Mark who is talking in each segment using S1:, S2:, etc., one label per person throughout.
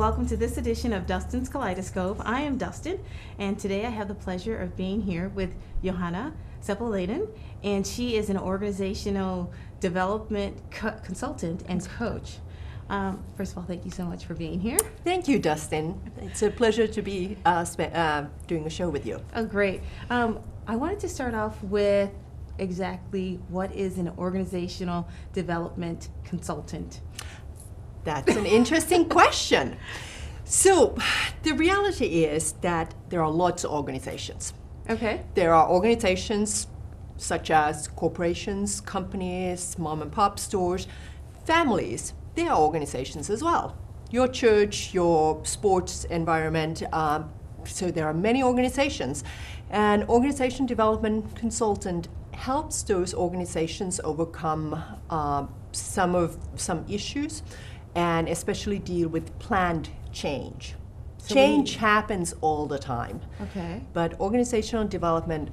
S1: welcome to this edition of Dustin's Kaleidoscope. I am Dustin, and today I have the pleasure of being here with Johanna Seppalainen, and she is an organizational development consultant and coach. First of all, thank you so much for being here.
S2: Thank you, Dustin. It's a pleasure to be doing a show with you.
S1: Oh, great. I wanted to start off with exactly what is an organizational development consultant?
S2: That's an interesting question. So the reality is that there are lots of organizations.
S1: Okay.
S2: There are organizations such as corporations, companies, mom and pop stores, families. They are organizations as well. Your church, your sports environment. So there are many organizations. And organization development consultant helps those organizations overcome some issues and especially deal with planned change. So change happens all the time.
S1: Okay.
S2: But organizational development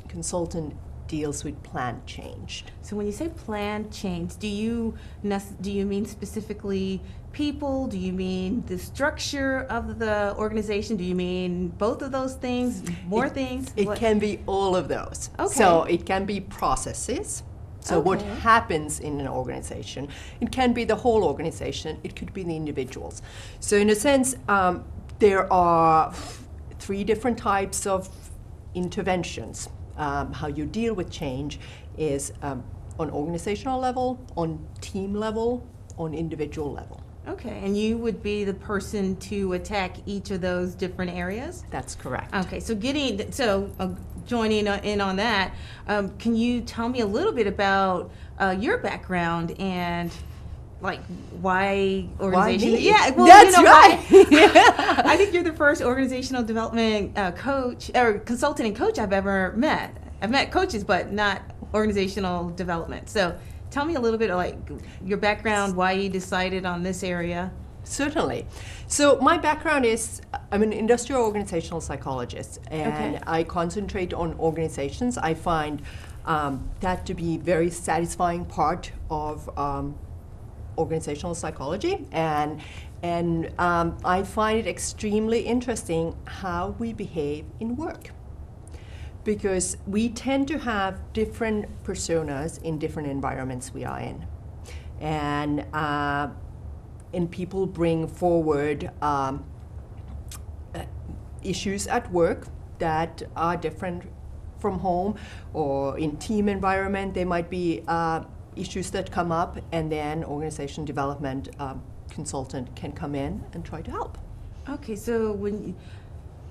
S2: consultant deals with planned change.
S1: So when you say planned change, do you mean specifically people? Do you mean the structure of the organization? Do you mean both of those things? More things?
S2: It can be all of those.
S1: Okay.
S2: So it can be processes. So
S1: Okay.
S2: what happens in an organization? It can be the whole organization. It could be the individuals. So in a sense, there are three different types of interventions. How you deal with change is on organizational level, on team level, on individual level.
S1: Okay, and you would be the person to attack each of those different areas?
S2: That's correct.
S1: Okay, so joining in on that, can you tell me a little bit about your background and like why organization?
S2: Why me?
S1: Yeah, well,
S2: that's right.
S1: I think you're the first organizational development coach or consultant and coach I've ever met. I've met coaches, but not organizational development. So tell me a little bit of like your background, why you decided on this area.
S2: Certainly. So my background is, I'm an industrial organizational psychologist, and
S1: Okay.
S2: I concentrate on organizations. I find that to be a very satisfying part of organizational psychology, and I find it extremely interesting how we behave in work, because we tend to have different personas in different environments we are in, and people bring forward issues at work that are different from home, or in team environment there might be issues that come up, and then organization development consultant can come in and try to help.
S1: Okay, so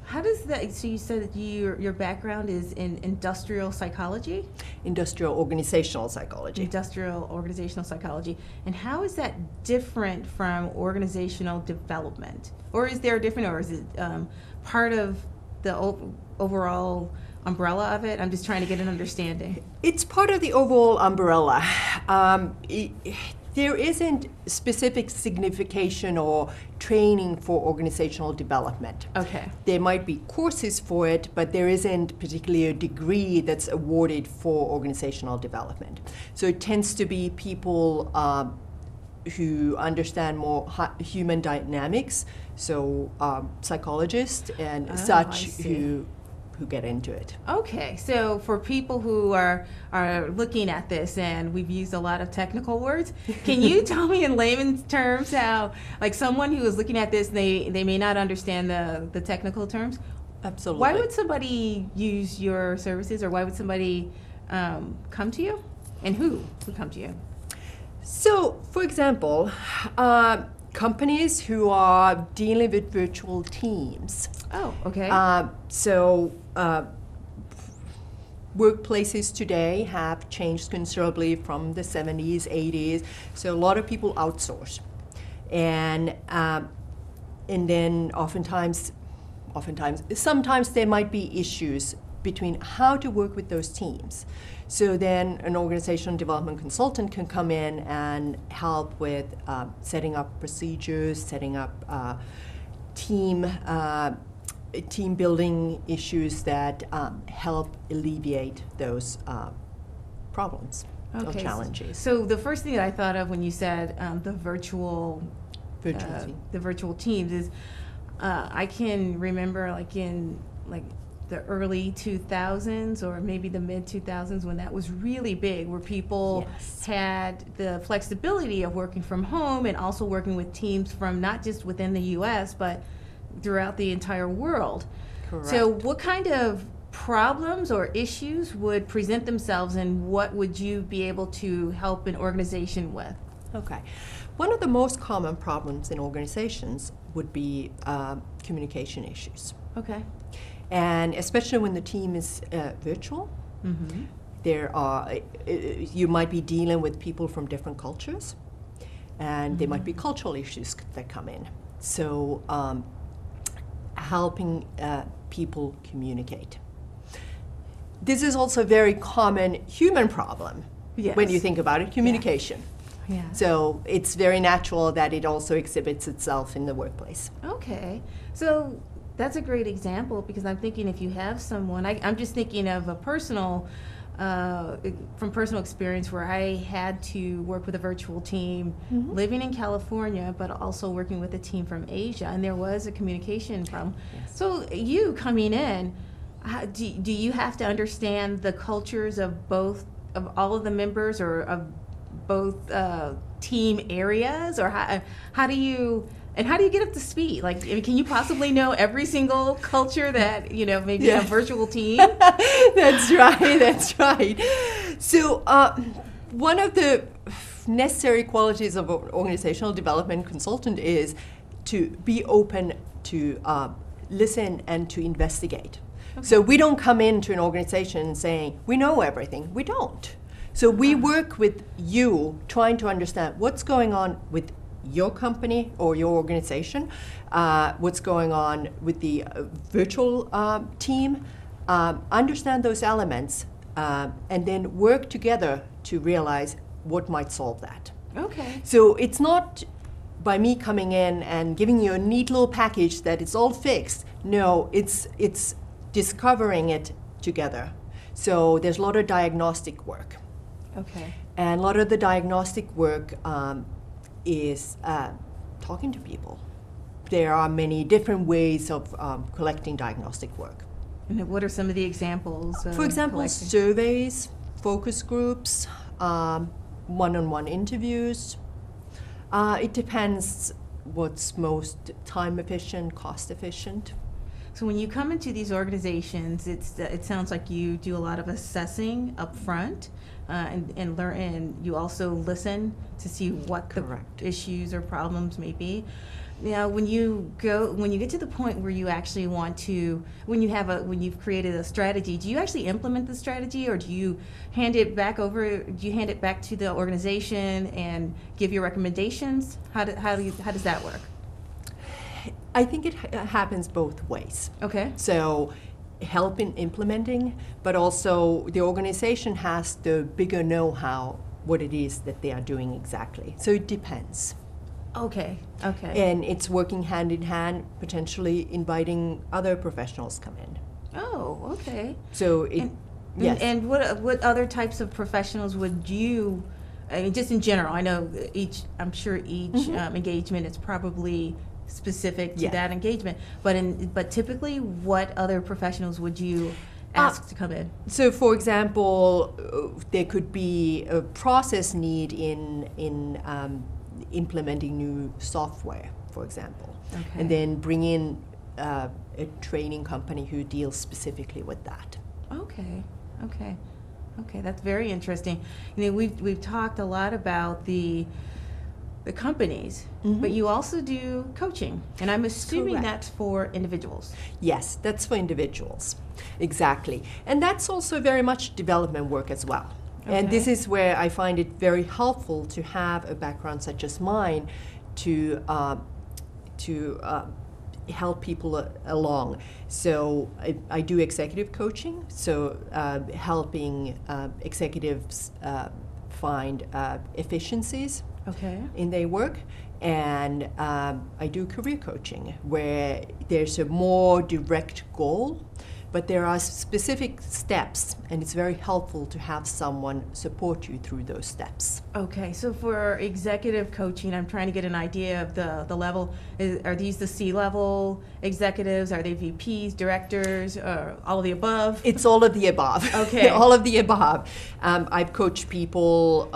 S1: how does that? So you said that your background is in industrial psychology.
S2: Industrial organizational psychology.
S1: Industrial organizational psychology, and how is that different from organizational development? Or is there a different, or is it part of the overall umbrella of it? I'm just trying to get an understanding.
S2: It's part of the overall umbrella. There isn't specific signification or training for organizational development.
S1: Okay.
S2: There might be courses for it, but there isn't particularly a degree that's awarded for organizational development. So it tends to be people who understand more human dynamics, so psychologists and such who get into it.
S1: Okay, so for people who are looking at this, and we've used a lot of technical words, can you tell me in layman's terms how, like someone who is looking at this, they may not understand the technical terms?
S2: Absolutely.
S1: Why would somebody use your services, or why would somebody come to you? And who would come to you?
S2: So, for example, companies who are dealing with virtual teams.
S1: Oh, okay.
S2: Workplaces today have changed considerably from the 70s, 80s. So a lot of people outsource, and then sometimes there might be issues between how to work with those teams. So then an organizational development consultant can come in and help with setting up procedures, setting up team building issues that help alleviate those problems or challenges.
S1: So the first thing that I thought of when you said the virtual the virtual teams is I can remember like in like the early 2000s or maybe the mid 2000s when that was really big, where people
S2: Yes.
S1: had the flexibility of working from home and also working with teams from not just within the US but throughout the entire world.
S2: Correct.
S1: So what kind of problems or issues would present themselves, and what would you be able to help an organization with?
S2: Okay. One of the most common problems in organizations would be communication issues.
S1: Okay.
S2: And especially when the team is virtual,
S1: Mm-hmm.
S2: there are you might be dealing with people from different cultures, and there might be cultural issues that come in. So helping people communicate. This is also a very common human problem
S1: Yes.
S2: when you think about it, communication.
S1: Yeah.
S2: So it's very natural that it also exhibits itself in the workplace.
S1: Okay. So that's a great example, because I'm thinking if you have someone, I'm just thinking of a personal, from personal experience where I had to work with a virtual team living in California, but also working with a team from Asia, and there was a communication problem.
S2: Yes.
S1: So you coming in, do you have to understand the cultures of both, of all of the members, or of both team areas, or how do you get up to speed? Like, I mean, can you possibly know every single culture that, maybe in a virtual team?
S2: That's right. So one of the necessary qualities of an organizational development consultant is to be open to listen and to investigate. Okay. So we don't come into an organization saying, we know everything. We don't. So we work with you, trying to understand what's going on with your company or your organization, what's going on with the virtual team, understand those elements, and then work together to realize what might solve that.
S1: Okay.
S2: So it's not by me coming in and giving you a neat little package that it's all fixed. No, it's discovering it together. So there's a lot of diagnostic work.
S1: Okay.
S2: And a lot of the diagnostic work is talking to people. There are many different ways of collecting diagnostic work.
S1: And what are some of the examples?
S2: For example, surveys, focus groups, one-on-one interviews. It depends what's most time efficient, cost efficient.
S1: So when you come into these organizations, it sounds like you do a lot of assessing up front, and learn, and you also listen to see what
S2: Correct.
S1: the issues or problems may be. Now, when you get to the point where you actually want to, when you've created a strategy, do you actually implement the strategy, or do you hand it back to the organization and give your recommendations? How does that work?
S2: I think it happens both ways.
S1: Okay.
S2: So help in implementing, but also the organization has the bigger know-how what it is that they are doing exactly. So it depends.
S1: Okay.
S2: And it's working hand in hand, potentially inviting other professionals come in.
S1: Oh, okay.
S2: So yes.
S1: And what other types of professionals would you, I mean, just in general, I know I'm sure each engagement is probably specific to that engagement, but typically what other professionals would you ask to come in?
S2: So for example, there could be a process need in implementing new software, for example,
S1: Okay.
S2: and then bring in a training company who deals specifically with that.
S1: Okay, that's very interesting. We've talked a lot about the companies, but you also do coaching, and I'm assuming
S2: Correct.
S1: that's for individuals.
S2: Yes, that's for individuals, exactly. And that's also very much development work as well. And
S1: Okay.
S2: this is where I find it very helpful to have a background such as mine to help people along. So I do executive coaching, so helping executives find efficiencies
S1: Okay.
S2: in their work. And I do career coaching where there's a more direct goal But there are specific steps, and it's very helpful to have someone support you through those steps.
S1: Okay, so for executive coaching, I'm trying to get an idea of the level. Are these the C-level executives? Are they VPs, directors, or all of the above?
S2: It's all of the above.
S1: Okay.
S2: All of the above. I've coached people,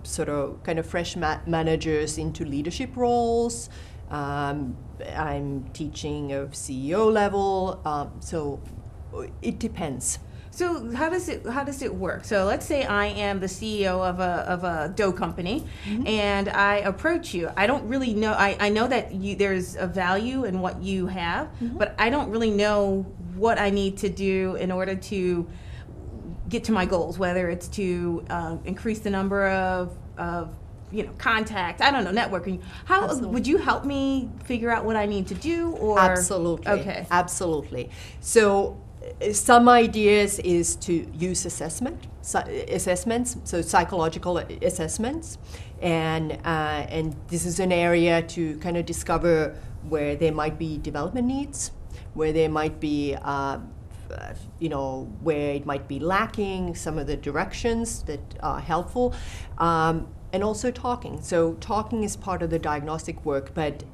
S2: sort of kind of fresh managers into leadership roles. I'm teaching of CEO level, so it depends.
S1: So how does it work? So let's say I am the CEO of a dough company, and I approach you. I don't really know. I know that there's a value in what you have, but I don't really know what I need to do in order to get to my goals. Whether it's to increase the number of contacts. I don't know, networking. How
S2: Absolutely.
S1: would you help me figure out what I need to do? Or
S2: Absolutely.
S1: Okay.
S2: Absolutely. So some ideas is to use assessments, so psychological assessments, and this is an area to kind of discover where there might be development needs, where there might be where it might be lacking, some of the directions that are helpful. And also talking. So talking is part of the diagnostic work, but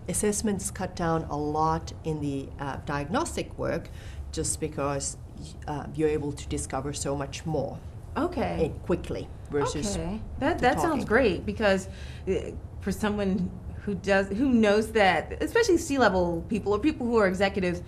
S2: assessments cut down a lot in the diagnostic work just because you're able to discover so much more.
S1: Okay.
S2: Quickly versus
S1: Okay. That sounds great, because for someone who knows that, especially C-level people or people who are executives,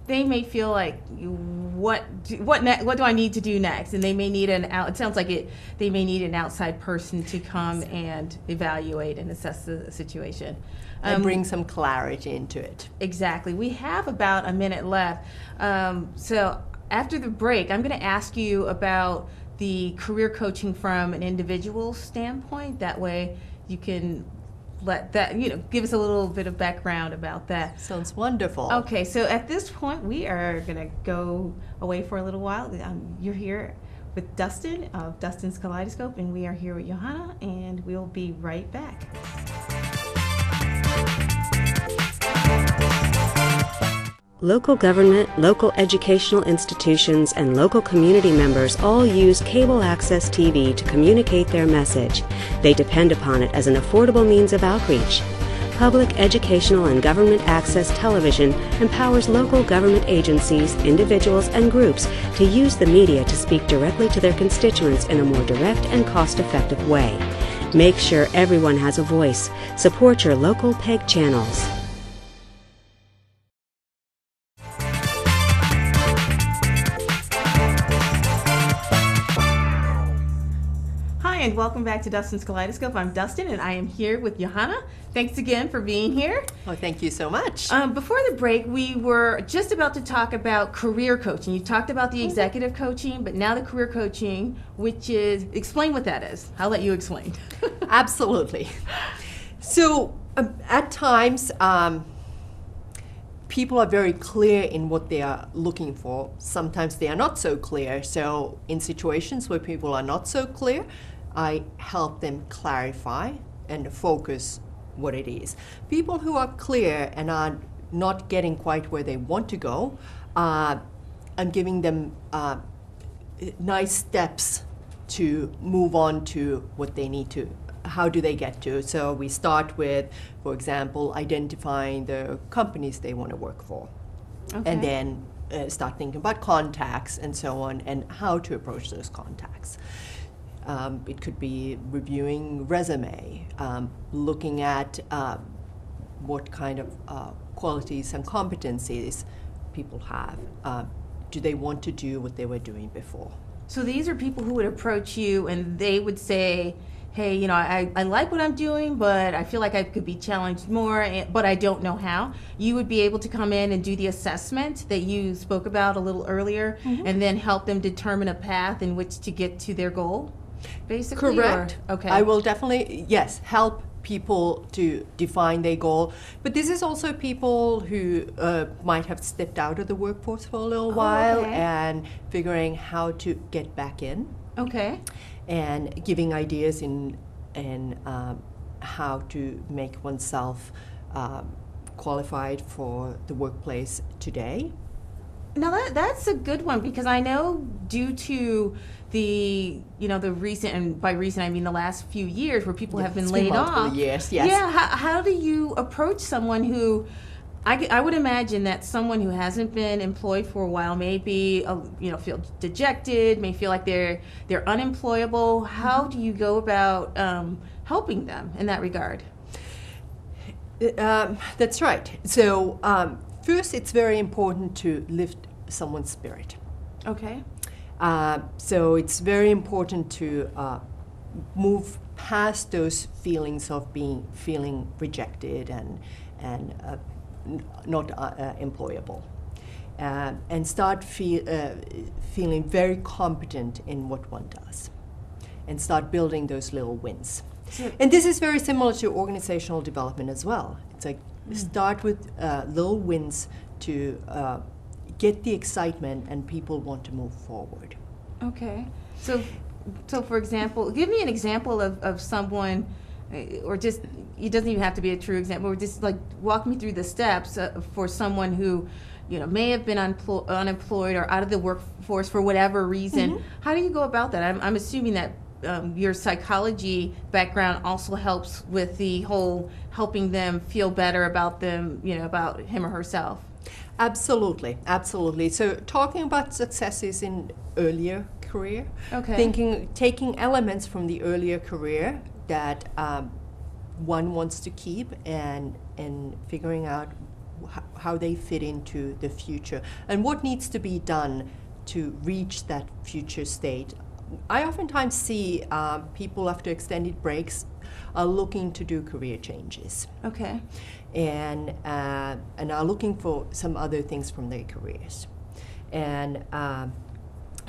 S1: they may feel like, what do I need to do next? And they may need it sounds like they may need an outside person to come and evaluate and assess the situation.
S2: and bring some clarity into it.
S1: Exactly. We have about a minute left. So after the break, I'm going to ask you about the career coaching from an individual standpoint. That way you can give us a little bit of background about that.
S2: Sounds wonderful.
S1: Okay, so at this point, we are going to go away for a little while. You're here with Dustin of Dustin's Kaleidoscope, and we are here with Johanna, and we'll be right back.
S3: Local government, local educational institutions, and local community members all use cable access TV to communicate their message. They depend upon it as an affordable means of outreach. Public educational and government access television empowers local government agencies, individuals, and groups to use the media to speak directly to their constituents in a more direct and cost-effective way. Make sure everyone has a voice. Support your local PEG channels.
S1: And welcome back to Dustin's Kaleidoscope. I'm Dustin, and I am here with Johanna. Thanks again for being here.
S2: Oh, thank you so much.
S1: Before the break, we were just about to talk about career coaching. You talked about the executive coaching, but now the career coaching, which is, explain what that is. I'll let you explain.
S2: Absolutely. So at times, people are very clear in what they are looking for. Sometimes they are not so clear. So in situations where people are not so clear, I help them clarify and focus what it is. People who are clear and are not getting quite where they want to go, I'm giving them nice steps to move on to what they need to. How do they get to? So we start with, for example, identifying the companies they want to work for.
S1: Okay.
S2: And then start thinking about contacts and so on, and how to approach those contacts. It could be reviewing resume, looking at what kind of qualities and competencies people have. Do they want to do what they were doing before?
S1: So these are people who would approach you and they would say, hey, I like what I'm doing, but I feel like I could be challenged more, but I don't know how. You would be able to come in and do the assessment that you spoke about a little earlier, and then help them determine a path in which to get to their goal, basically?
S2: Correct.
S1: Okay.
S2: I will definitely, yes, help people to define their goal. But this is also people who might have stepped out of the workforce for a little while
S1: okay.
S2: and figuring how to get back in.
S1: Okay.
S2: And giving ideas in how to make oneself qualified for the workplace today.
S1: Now that's a good one, because I know due to the recent, and by recent I mean the last few years, where people have been
S2: It's
S1: laid
S2: multiple
S1: off.
S2: years, yes.
S1: Yeah. How do you approach someone who, I would imagine that someone who hasn't been employed for a while may be, feel dejected, may feel like they're unemployable. How do you go about helping them in that regard?
S2: That's right. So first, it's very important to lift someone's spirit.
S1: Okay.
S2: So it's very important to move past those feelings of feeling rejected and not employable, and start feeling very competent in what one does, and start building those little wins. And this is very similar to organizational development as well. It's like start with little wins to get the excitement, and people want to move forward.
S1: Okay. So for example, give me an example of someone, or just, it doesn't even have to be a true example, or just like walk me through the steps for someone who, may have been unemployed or out of the workforce for whatever reason. Mm-hmm. How do you go about that? I'm assuming that your psychology background also helps with the whole helping them feel better about about him or herself.
S2: Absolutely, absolutely. So talking about successes in earlier career,
S1: okay.
S2: taking elements from the earlier career that one wants to keep, and figuring out how they fit into the future and what needs to be done to reach that future state. I oftentimes see people after extended breaks are looking to do career changes.
S1: Okay.
S2: And are looking for some other things from their careers. And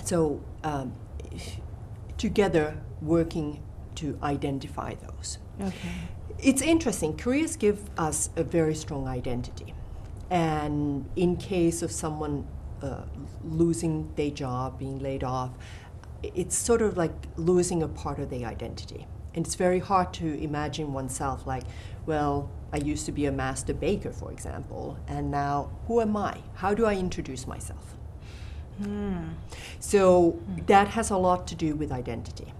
S2: so together working to identify those.
S1: Okay.
S2: It's interesting. Careers give us a very strong identity. And in case of someone losing their job, being laid off, it's sort of like losing a part of their identity. And it's very hard to imagine oneself like, well, I used to be a master baker, for example, and now who am I? How do I introduce myself? So that has a lot to do with identity.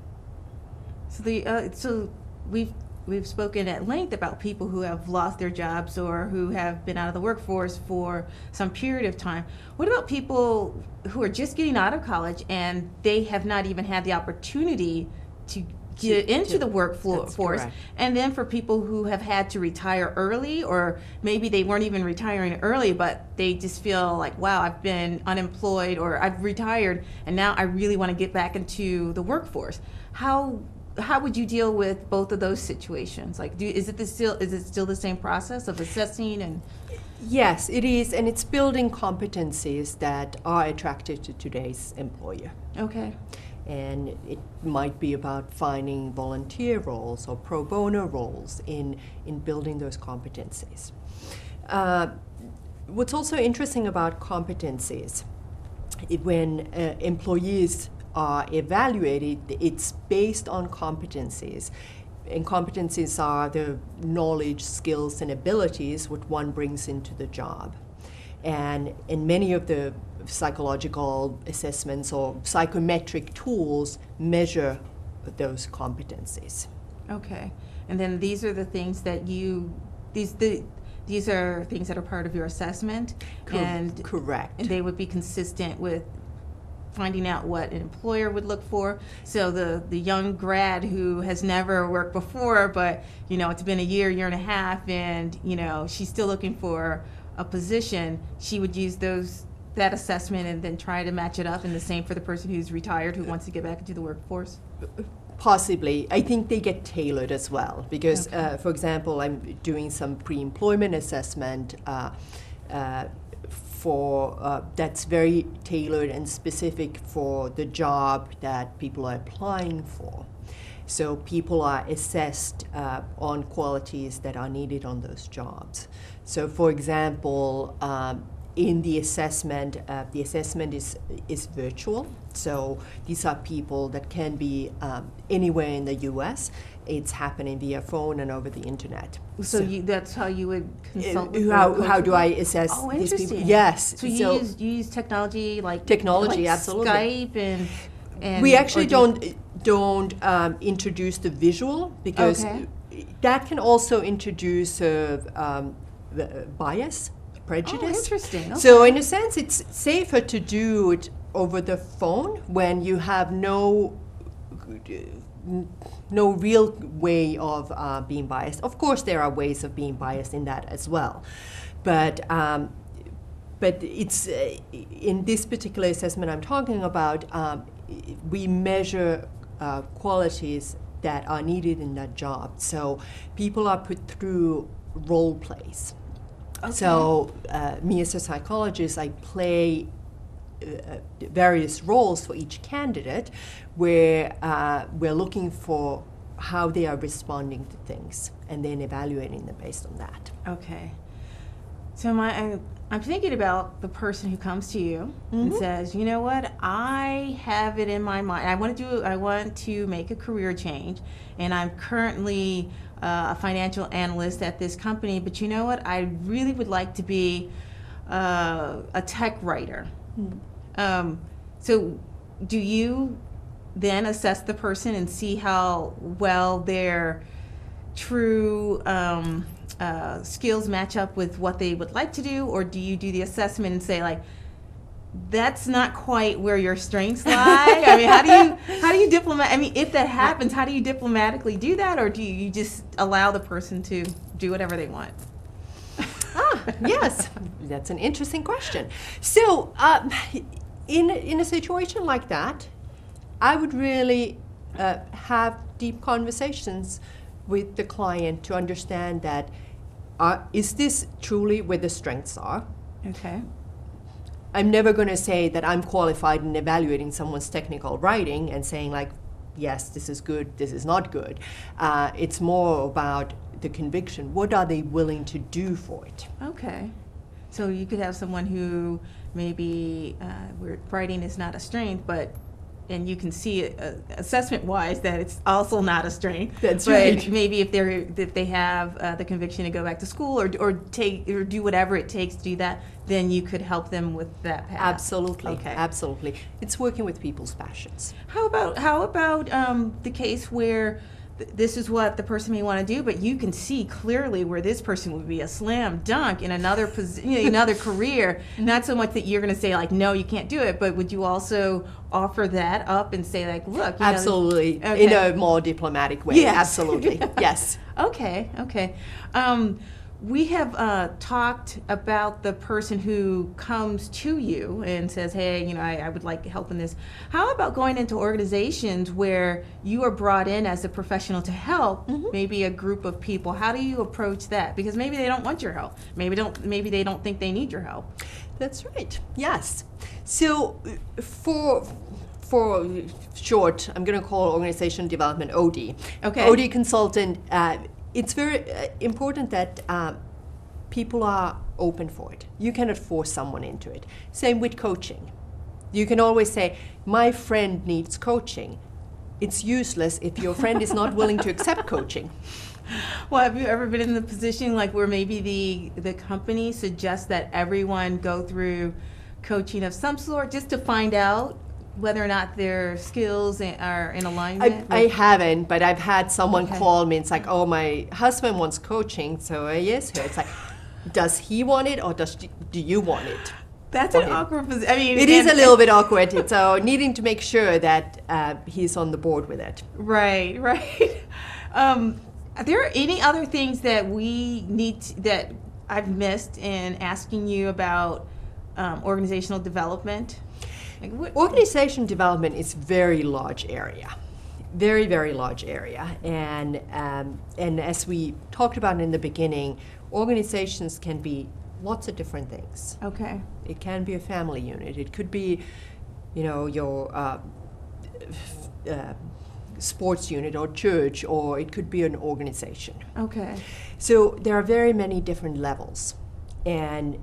S1: So we've spoken at length about people who have lost their jobs or who have been out of the workforce for some period of time. What about people who are just getting out of college and they have not even had the opportunity to get into the workforce? And then for people who have had to retire early, or maybe they weren't even retiring early, but they just feel like, wow, I've been unemployed or I've retired and now I really want to get back into the workforce. How would you deal with both of those situations? Like, is it still the same process of assessing and?
S2: Yes, it is, and it's building competencies that are attractive to today's employer.
S1: Okay.
S2: And it might be about finding volunteer roles or pro bono roles in building those competencies. What's also interesting about competencies, when employees are evaluated, it's based on competencies. And competencies are the knowledge, skills, and abilities what one brings into the job. And in many of the psychological assessments or psychometric tools measure those competencies.
S1: Okay. And then these are the things that these are things that are part of your assessment?
S2: Correct.
S1: And they would be consistent with finding out what an employer would look for. So the young grad who has never worked before, but it's been a year and a half, and she's still looking for a position, she would use that assessment and then try to match it up. And the same for the person who's retired who wants to get back into the workforce?
S2: Possibly. I think they get tailored as well because,
S1: okay.
S2: For example, I'm doing some pre-employment assessment that's very tailored and specific for the job that people are applying for. So people are assessed on qualities that are needed on those jobs. So for example, in the assessment is virtual. So these are people that can be anywhere in the U.S. It's happening via phone and over the internet.
S1: So that's how you would consult with
S2: How do I assess
S1: Oh,
S2: these people?
S1: interesting.
S2: Yes.
S1: So you use technology like
S2: Absolutely.
S1: Skype and
S2: we actually don't introduce the visual because
S1: Okay.
S2: that can also introduce bias, prejudice.
S1: Oh, interesting. Okay.
S2: So in a sense, it's safer to do it over the phone when you have no real way of being biased. Of course, there are ways of being biased in that as well, but it's in this particular assessment I'm talking about. We measure qualities that are needed in that job. So people are put through role plays.
S1: Okay.
S2: So me as a psychologist, I play various roles for each candidate where we're looking for how they are responding to things and then evaluating them based on that.
S1: Okay. So I'm thinking about the person who comes to you and says, you know what, I have it in my mind. I want to make a career change, and I'm currently a financial analyst at this company, but you know what, I really would like to be a tech writer. So do you then assess the person and see how well their true skills match up with what they would like to do, or do you do the assessment and say, like, that's not quite where your strengths lie? I mean, how do you if that happens, how do you diplomatically do that, or do you just allow the person to do whatever they want?
S2: Yes, that's an interesting question. So in a situation like that, I would really have deep conversations with the client to understand that is this truly where the strengths are?
S1: Okay.
S2: I'm never going to say that I'm qualified in evaluating someone's technical writing and saying, like, yes, this is good, this is not good. It's more about the conviction. What are they willing to do for it?
S1: Okay. So you could have someone who maybe where writing is not a strength, and you can see assessment-wise that it's also not a strength.
S2: That's
S1: but
S2: right.
S1: Maybe if they have the conviction to go back to school or do whatever it takes to do that, then you could help them with that path.
S2: Absolutely.
S1: Okay.
S2: Absolutely. It's working with people's passions.
S1: How about the case where this is what the person may want to do, but you can see clearly where this person would be a slam dunk in another another career. Not so much that you're going to say, like, no, you can't do it, but would you also offer that up and say, like, look,
S2: absolutely,
S1: okay.
S2: In a more diplomatic way.
S1: Yes.
S2: Absolutely. Yes.
S1: Okay. We have talked about the person who comes to you and says, hey, I would like help in this. How about going into organizations where you are brought in as a professional to help maybe a group of people? How do you approach that? Because maybe they don't want your help. Maybe they don't think they need your help.
S2: That's right. Yes. So for short, I'm going to call organization development OD.
S1: Okay.
S2: OD consultant. It's very important that people are open for it. You cannot force someone into it. Same with coaching. You can always say, my friend needs coaching. It's useless if your friend is not willing to accept coaching.
S1: Well, have you ever been in the position like where maybe the company suggests that everyone go through coaching of some sort just to find out whether or not their skills are in alignment?
S2: I haven't, but I've had someone call me and it's like, oh, my husband wants coaching, so yes, her. It's like, does he want it or do you want it?
S1: That's an awkward position. I mean,
S2: it is a little bit awkward. So needing to make sure that he's on the board with it.
S1: Right. Are there any other things that that I've missed in asking you about organizational development?
S2: Organization development is very large area, very, very large area. And as we talked about in the beginning, organizations can be lots of different things.
S1: Okay.
S2: It can be a family unit. It could be, your sports unit or church, or it could be an organization.
S1: Okay.
S2: So there are very many different levels. And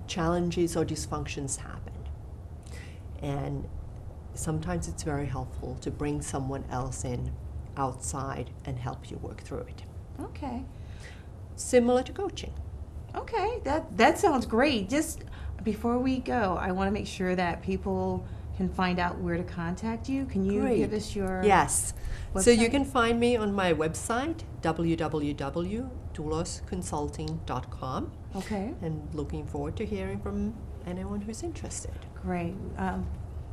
S2: challenges or dysfunctions happen. And sometimes it's very helpful to bring someone else in outside and help you work through it.
S1: Okay.
S2: Similar to coaching.
S1: Okay, that sounds great. Just before we go, I want to make sure that people can find out where to contact you. Can you
S2: Great.
S1: give us your
S2: Yes. So you
S1: website?
S2: can find me on my website, www.doulosconsulting.com,
S1: Okay,
S2: and looking forward to hearing from anyone who's interested.
S1: great.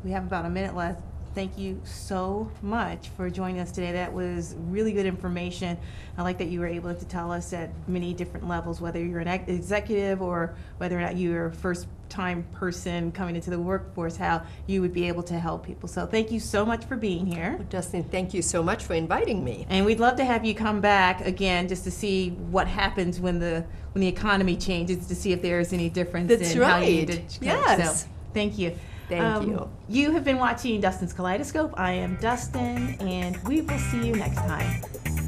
S1: We have about a minute left. Thank you so much for joining us today. That was really good information. I like that you were able to tell us at many different levels, whether you're an executive or whether or not you're a first-time person coming into the workforce, how you would be able to help people. So thank you so much for being here.
S2: Well, Dustin, thank you so much for inviting me.
S1: And we'd love to have you come back again just to see what happens when the economy changes, to see if there is any difference
S2: That's
S1: in how you need
S2: right.
S1: to cope.
S2: Yes.
S1: So, thank you.
S2: Thank you.
S1: You have been watching Dustin's Kaleidoscope. I am Dustin, and we will see you next time.